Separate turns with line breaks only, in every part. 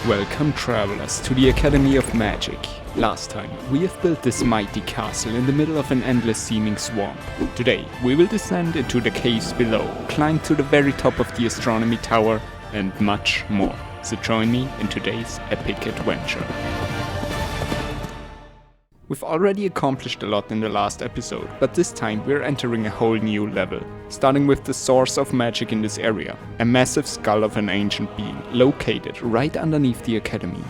Welcome travelers to the Academy of Magic. Last time, we have built this mighty castle in the middle of an endless seeming swamp. Today, we will descend into the caves below, climb to the very top of the Astronomy tower, and much more. So join me in today's epic adventure. We've already accomplished a lot in the last episode, but this time we're entering a whole new level. Starting with the source of magic in this area, a massive skull of an ancient being, located right underneath the academy.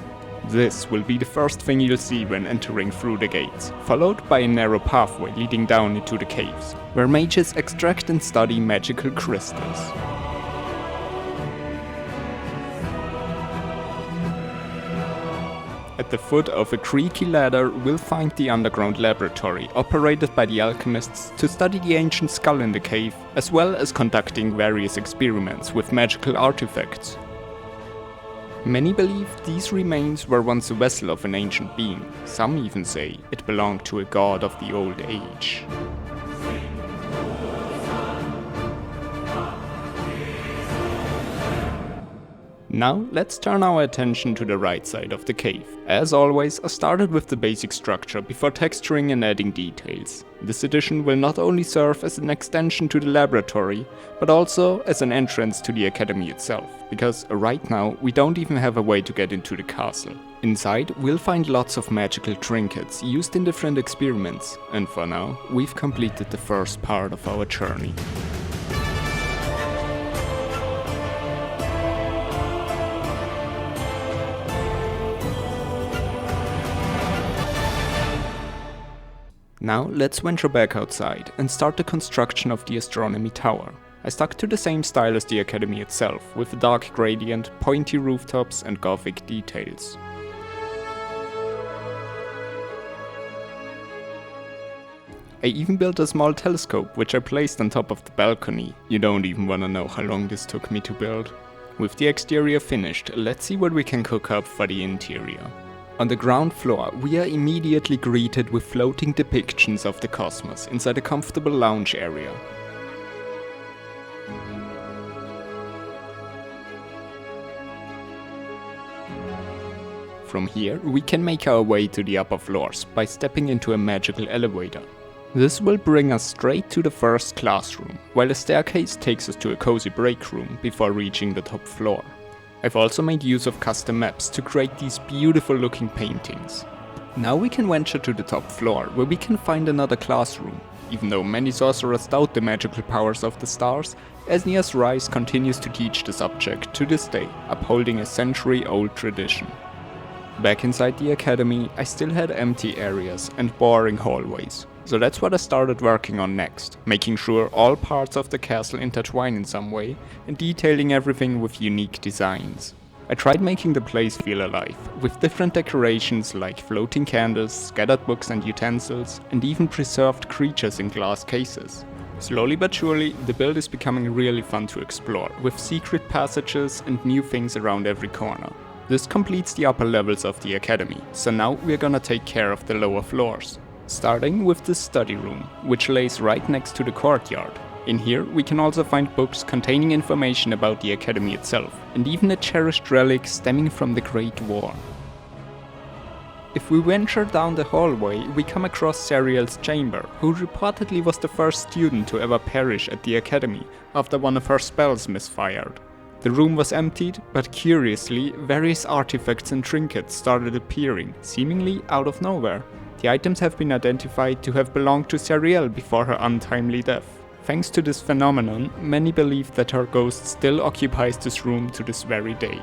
This will be the first thing you'll see when entering through the gates, followed by a narrow pathway leading down into the caves, where mages extract and study magical crystals. At the foot of a creaky ladder, we'll find the underground laboratory, operated by the alchemists to study the ancient skull in the cave, as well as conducting various experiments with magical artifacts. Many believe these remains were once a vessel of an ancient being. Some even say it belonged to a god of the old age. Now, let's turn our attention to the right side of the cave. As always, I started with the basic structure before texturing and adding details. This addition will not only serve as an extension to the laboratory, but also as an entrance to the academy itself, because right now we don't even have a way to get into the castle. Inside, we'll find lots of magical trinkets used in different experiments, and for now, we've completed the first part of our journey. Now let's venture back outside and start the construction of the Astronomy tower. I stuck to the same style as the academy itself, with a dark gradient, pointy rooftops and gothic details. I even built a small telescope which I placed on top of the balcony. You don't even wanna know how long this took me to build. With the exterior finished, let's see what we can cook up for the interior. On the ground floor, we are immediately greeted with floating depictions of the cosmos inside a comfortable lounge area. From here, we can make our way to the upper floors by stepping into a magical elevator. This will bring us straight to the first classroom, while a staircase takes us to a cozy break room before reaching the top floor. I've also made use of custom maps to create these beautiful looking paintings. Now we can venture to the top floor, where we can find another classroom. Even though many sorcerers doubt the magical powers of the stars, Esnia's Rise continues to teach the subject to this day, upholding a century-old tradition. Back inside the academy, I still had empty areas and boring hallways. So that's what I started working on next, making sure all parts of the castle intertwine in some way and detailing everything with unique designs. I tried making the place feel alive, with different decorations like floating candles, scattered books and utensils, and even preserved creatures in glass cases. Slowly but surely, the build is becoming really fun to explore, with secret passages and new things around every corner. This completes the upper levels of the academy, so now we're gonna take care of the lower floors. Starting with the study room, which lays right next to the courtyard. In here we can also find books containing information about the academy itself, and even a cherished relic stemming from the Great War. If we venture down the hallway, we come across Sariel's chamber, who reportedly was the first student to ever perish at the academy after one of her spells misfired. The room was emptied, but curiously, various artifacts and trinkets started appearing, seemingly out of nowhere. The items have been identified to have belonged to Sariel before her untimely death. Thanks to this phenomenon, many believe that her ghost still occupies this room to this very day.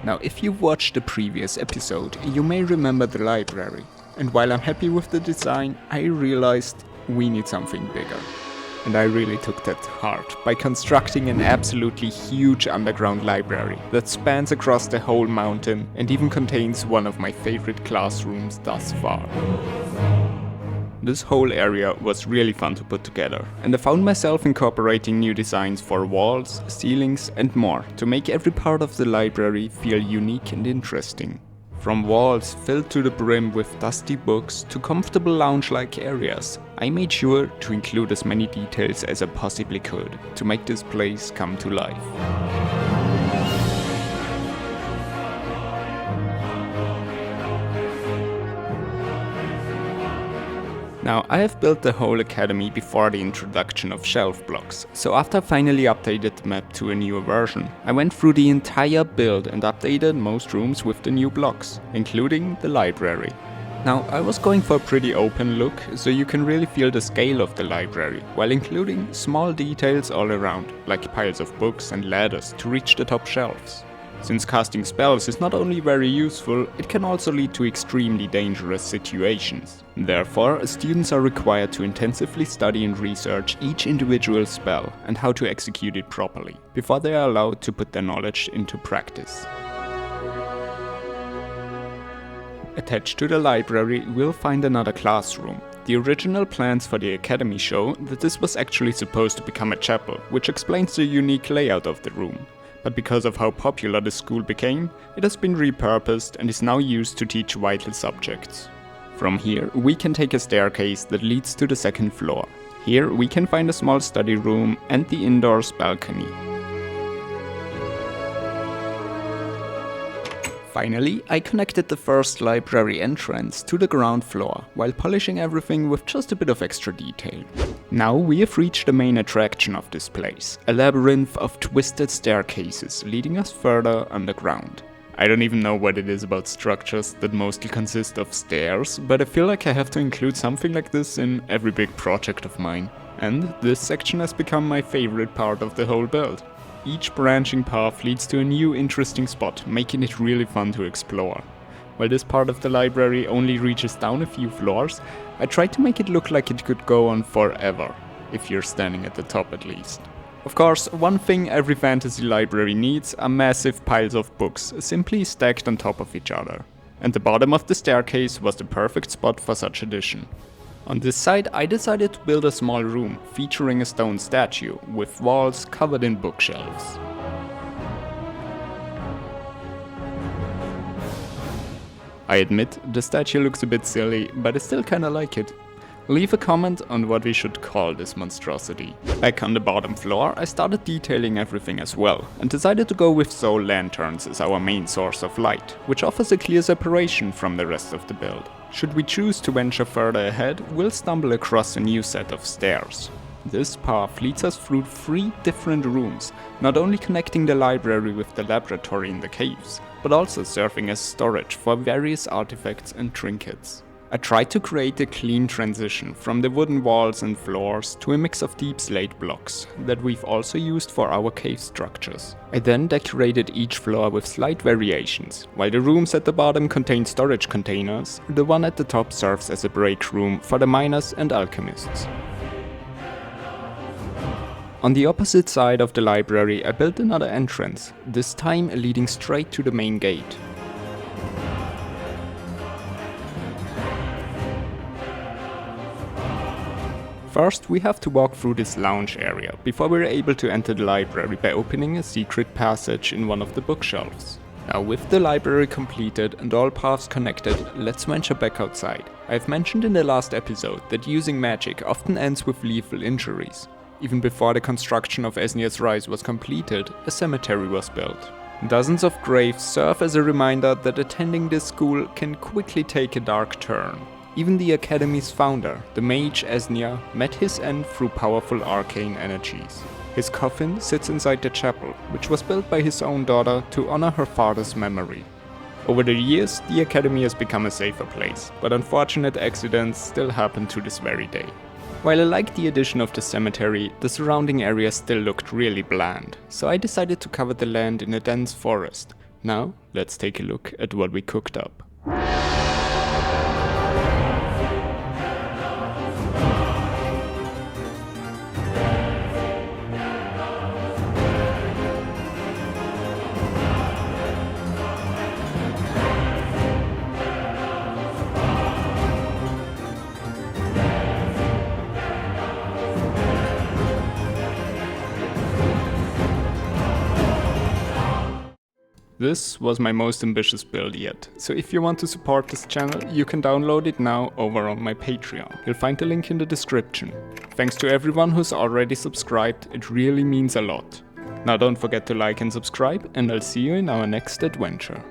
Now, if you've watched the previous episode, you may remember the library. And while I'm happy with the design, I realized we need something bigger. And I really took that to heart by constructing an absolutely huge underground library that spans across the whole mountain and even contains one of my favorite classrooms thus far. This whole area was really fun to put together, and I found myself incorporating new designs for walls, ceilings and more to make every part of the library feel unique and interesting. From walls filled to the brim with dusty books to comfortable lounge-like areas, I made sure to include as many details as I possibly could to make this place come to life. Now, I have built the whole academy before the introduction of shelf blocks, so after I finally updated the map to a newer version, I went through the entire build and updated most rooms with the new blocks, including the library. Now, I was going for a pretty open look, so you can really feel the scale of the library, while including small details all around, like piles of books and ladders to reach the top shelves. Since casting spells is not only very useful, it can also lead to extremely dangerous situations. Therefore, students are required to intensively study and research each individual spell and how to execute it properly, before they are allowed to put their knowledge into practice. Attached to the library, we'll find another classroom. The original plans for the academy show that this was actually supposed to become a chapel, which explains the unique layout of the room. But because of how popular the school became, it has been repurposed and is now used to teach vital subjects. From here, we can take a staircase that leads to the second floor. Here we can find a small study room and the indoors balcony. Finally, I connected the first library entrance to the ground floor, while polishing everything with just a bit of extra detail. Now we have reached the main attraction of this place, a labyrinth of twisted staircases leading us further underground. I don't even know what it is about structures that mostly consist of stairs, but I feel like I have to include something like this in every big project of mine. And this section has become my favorite part of the whole build. Each branching path leads to a new interesting spot, making it really fun to explore. While this part of the library only reaches down a few floors, I tried to make it look like it could go on forever, if you're standing at the top at least. Of course, one thing every fantasy library needs are massive piles of books, simply stacked on top of each other. And the bottom of the staircase was the perfect spot for such addition. On this side, I decided to build a small room featuring a stone statue with walls covered in bookshelves. I admit, the statue looks a bit silly, but I still kinda like it. Leave a comment on what we should call this monstrosity. Back on the bottom floor, I started detailing everything as well, and decided to go with soul lanterns as our main source of light, which offers a clear separation from the rest of the build. Should we choose to venture further ahead, we'll stumble across a new set of stairs. This path leads us through 3 different rooms, not only connecting the library with the laboratory in the caves, but also serving as storage for various artifacts and trinkets. I tried to create a clean transition from the wooden walls and floors to a mix of deep slate blocks that we've also used for our cave structures. I then decorated each floor with slight variations. While the rooms at the bottom contain storage containers, the one at the top serves as a break room for the miners and alchemists. On the opposite side of the library, I built another entrance, this time leading straight to the main gate. First, we have to walk through this lounge area before we're able to enter the library by opening a secret passage in one of the bookshelves. Now, with the library completed and all paths connected, let's venture back outside. I've mentioned in the last episode that using magic often ends with lethal injuries. Even before the construction of Esnia's Rise was completed, a cemetery was built. Dozens of graves serve as a reminder that attending this school can quickly take a dark turn. Even the Academy's founder, the mage Esnia, met his end through powerful arcane energies. His coffin sits inside the chapel, which was built by his own daughter to honor her father's memory. Over the years, the Academy has become a safer place, but unfortunate accidents still happen to this very day. While I liked the addition of the cemetery, the surrounding area still looked really bland, so I decided to cover the land in a dense forest. Now, let's take a look at what we cooked up. This was my most ambitious build yet, so if you want to support this channel, you can download it now over on my Patreon. You'll find the link in the description. Thanks to everyone who's already subscribed, it really means a lot. Now don't forget to like and subscribe, and I'll see you in our next adventure.